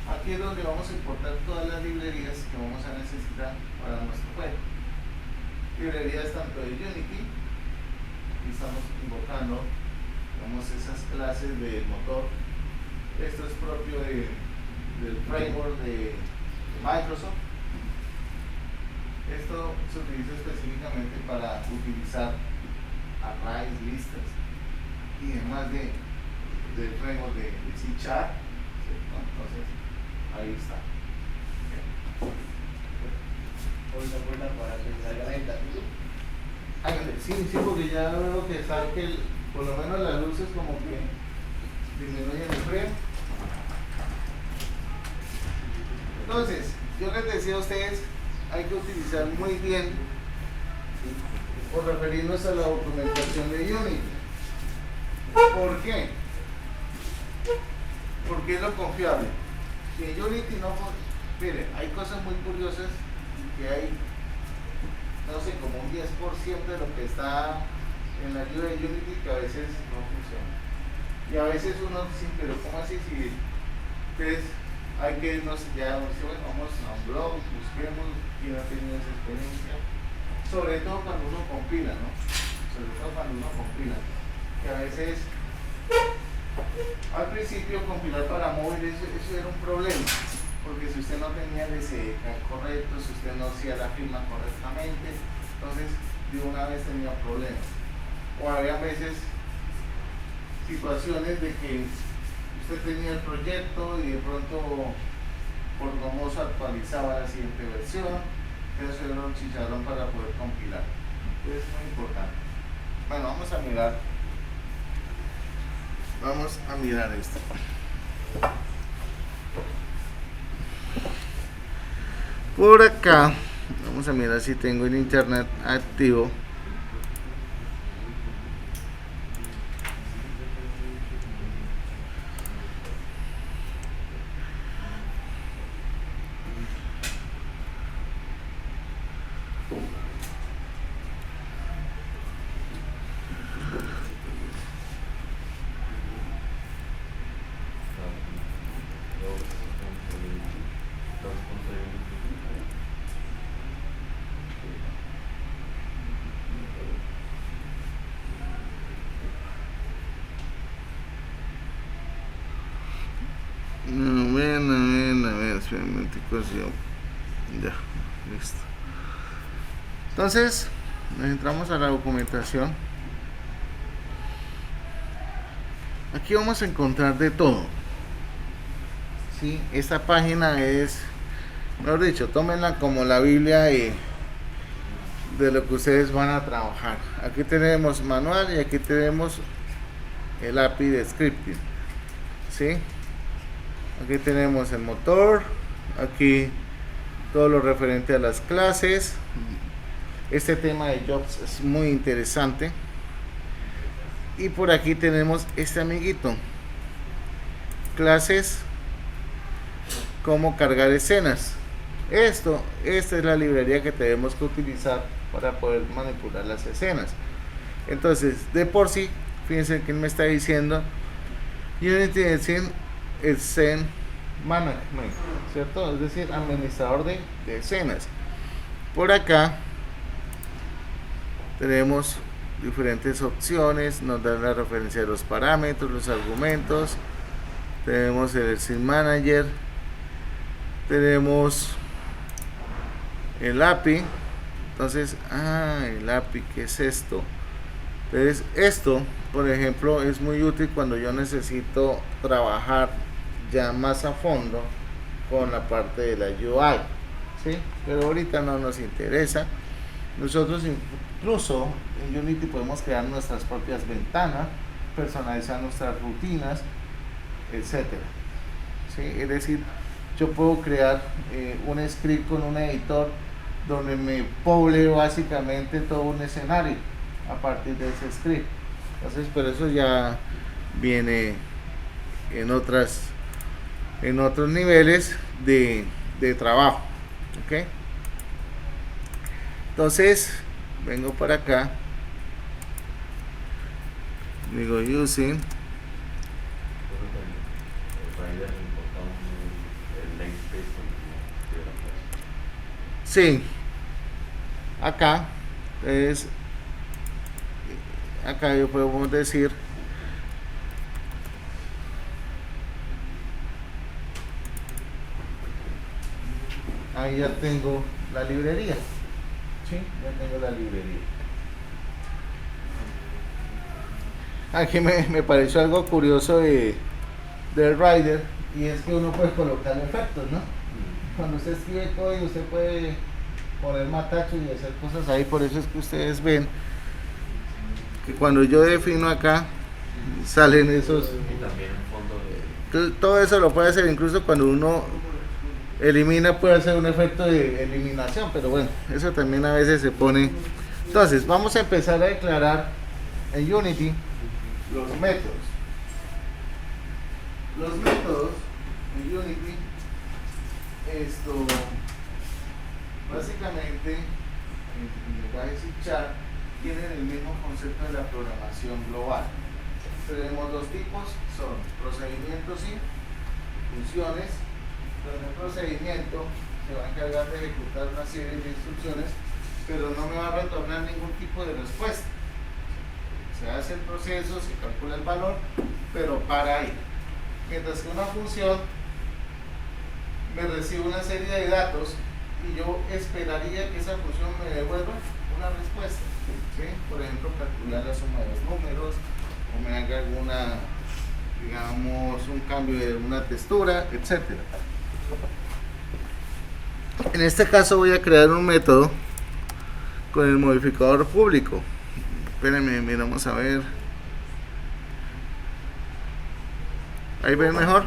[SPEAKER 1] Aquí es donde vamos a importar todas las librerías que vamos a necesitar para nuestro juego. Librerías tanto de Unity, aquí estamos invocando, digamos, esas clases del motor. Esto es propio del framework de Microsoft. Esto se utiliza específicamente para utilizar arrays, listas y demás del framework de C#. Entonces, ahí está.
[SPEAKER 3] Para que salga la ventana.
[SPEAKER 1] Sí, porque ya veo que sabe que por lo menos las luces como que disminuyen el frío. Entonces, yo les decía a ustedes, hay que utilizar muy bien por referirnos a la documentación de Unity. ¿Por qué? Porque es lo confiable. Si en Unity no, mire, hay cosas muy curiosas que hay, no sé, como un 10% de lo que está en la ayuda de Unity que a veces no funciona. Y a veces uno dice, pero ¿cómo así? Si ustedes hay que irnos ya, bueno, vamos a un blog, busquemos quién ha tenido esa experiencia, sobre todo cuando uno compila, ¿no? Sobre todo cuando uno compila, que a veces al principio compilar para móviles eso era un problema, porque si usted no tenía el SDK correcto, si usted no hacía la firma correctamente, entonces de una vez tenía problemas. O había veces situaciones de que usted tenía el proyecto y de pronto por famoso actualizaba la siguiente versión, eso era un chicharrón para poder compilar. Entonces es muy importante. Bueno, vamos a mirar esto. Por acá vamos a mirar si tengo el internet activo. Espera un momentico, ya, listo. Entonces, nos entramos a la documentación. Aquí vamos a encontrar de todo. ¿Sí? Esta página es, mejor dicho, tómenla como la Biblia de lo que ustedes van a trabajar. Aquí tenemos manual y aquí tenemos el API de scripting. ¿Sí? Aquí tenemos el motor, aquí todo lo referente a las clases. Este tema de jobs es muy interesante. Y por aquí tenemos este amiguito, clases, cómo cargar escenas. Esta es la librería que tenemos que utilizar para poder manipular las escenas. Entonces, de por sí, fíjense que me está diciendo Unity Scene Management, ¿cierto? Es decir, administrador de escenas. Por acá tenemos diferentes opciones, nos dan la referencia de los parámetros, los argumentos, tenemos el Scene Manager, tenemos el API. Entonces, el API, ¿qué es esto? Entonces, esto, por ejemplo, es muy útil cuando yo necesito trabajar ya más a fondo con la parte de la UI, ¿sí? Pero ahorita no nos interesa. Nosotros incluso en Unity podemos crear nuestras propias ventanas, personalizar nuestras rutinas, etcétera, ¿sí? Es decir, yo puedo crear un script con un editor donde me poble básicamente todo un escenario a partir de ese script. Entonces, pero eso ya viene en otros niveles de trabajo, ¿ok? Entonces vengo para acá, digo using, sí, acá es, acá yo podemos decir ahí ya tengo la librería. Sí, ya tengo la librería. Aquí me pareció algo curioso del Rider, y es que uno puede colocar efectos, ¿no? Cuando usted escribe código, usted puede poner matachos y hacer cosas ahí. Por eso es que ustedes ven que cuando yo defino acá salen esos.
[SPEAKER 4] Y también un fondo de...
[SPEAKER 1] Todo eso lo puede hacer, incluso cuando uno elimina puede hacer un efecto de eliminación, pero bueno, eso también a veces se pone. Entonces vamos a empezar a declarar en Unity los métodos. Los métodos en Unity, esto básicamente en lenguaje C# tienen el mismo concepto de la programación global. Tenemos dos tipos, son procedimientos y funciones. En el procedimiento se va a encargar de ejecutar una serie de instrucciones, pero no me va a retornar ningún tipo de respuesta. Se hace el proceso, se calcula el valor, pero para ahí. Mientras que una función me recibe una serie de datos y yo esperaría que esa función me devuelva una respuesta, ¿sí? Por ejemplo, calcular la suma de los números, o me haga alguna, digamos, un cambio de una textura, etcétera. En este caso voy a crear un método con el modificador público. Espérenme, miramos a ver. Ahí ven mejor.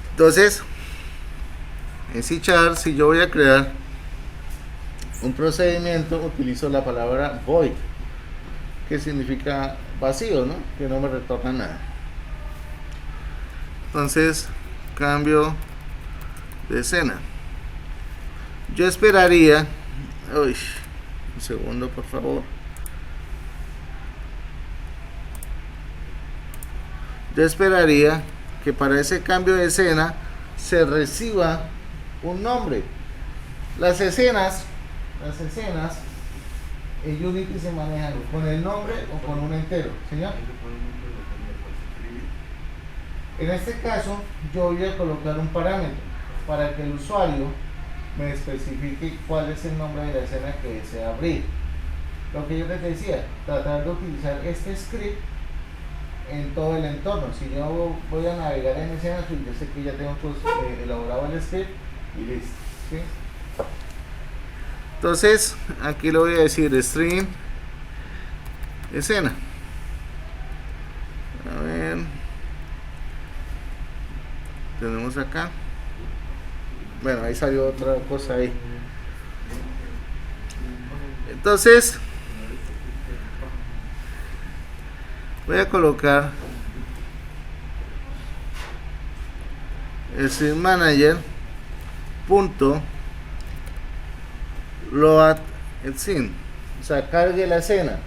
[SPEAKER 1] Entonces, en C#, si yo voy a crear un procedimiento, utilizo la palabra void, que significa vacío, ¿no? Que no me retorna nada. Entonces, cambio de escena. Yo esperaría, uy, un segundo por favor. Yo esperaría que para ese cambio de escena se reciba un nombre. Las escenas en Unity se manejan con el nombre o con un entero, ¿señor? En este caso, yo voy a colocar un parámetro para que el usuario me especifique cuál es el nombre de la escena que desea abrir. Lo que yo les decía, tratar de utilizar este script en todo el entorno. Si yo voy a navegar en escenas, pues yo sé que ya tengo pues, elaborado el script y listo, ¿sí? Entonces, aquí le voy a decir string escena. A ver, tenemos acá. Bueno, ahí salió otra cosa ahí. Entonces, voy a colocar string manager punto load scene, o sea, cargue la escena.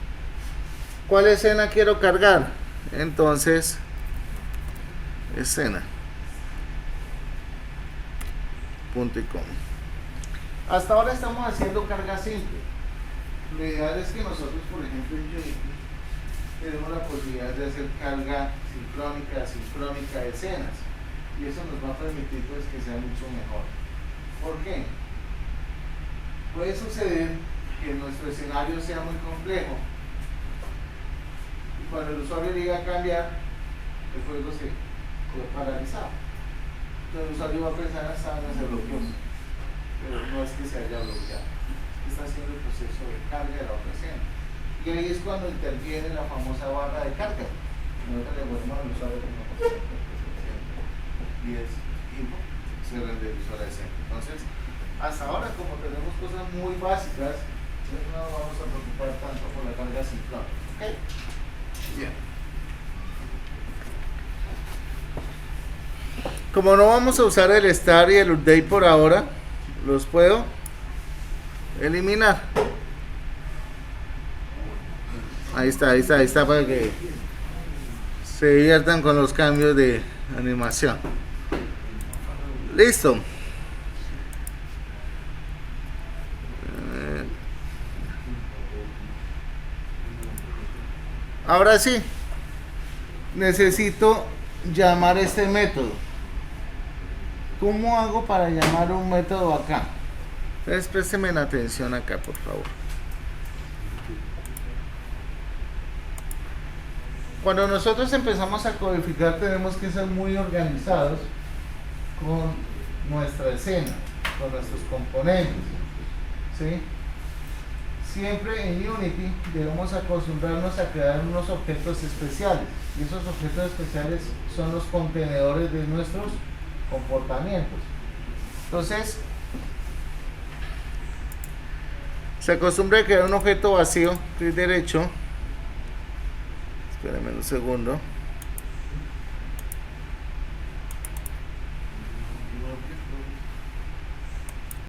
[SPEAKER 1] ¿Cuál escena quiero cargar? Entonces, escena punto y coma. Hasta ahora estamos haciendo carga simple. Lo ideal es que nosotros, por ejemplo, en Unity tenemos la posibilidad de hacer carga sincrónica de escenas, y eso nos va a permitir pues que sea mucho mejor. ¿Por qué? Puede suceder que nuestro escenario sea muy complejo y cuando el usuario llegue a cambiar, el juego se quedó paralizado. Entonces el usuario va a pensar, esta vaina se bloqueó, pero no es que se haya bloqueado, está haciendo el proceso de carga de la otra escena. Y ahí es cuando interviene la famosa barra de carga. Nosotros le ponemos al usuario como y es input, se renderizó la escena. Entonces, hasta ahora, como tenemos cosas muy básicas, entonces no nos vamos a preocupar tanto por la carga sincrónica. ¿Ok? Bien. Como no vamos a usar el start y el update por ahora, los puedo eliminar. Ahí está para que se diviertan con los cambios de animación. Listo. Ahora sí, necesito llamar este método. ¿Cómo hago para llamar un método acá? Entonces présteme la atención acá, por favor. Cuando nosotros empezamos a codificar, tenemos que ser muy organizados con nuestra escena, con nuestros componentes, ¿sí? Siempre en Unity debemos acostumbrarnos a crear unos objetos especiales, y esos objetos especiales son los contenedores de nuestros comportamientos. Entonces, se acostumbra a crear un objeto vacío, clic derecho, espérenme un segundo.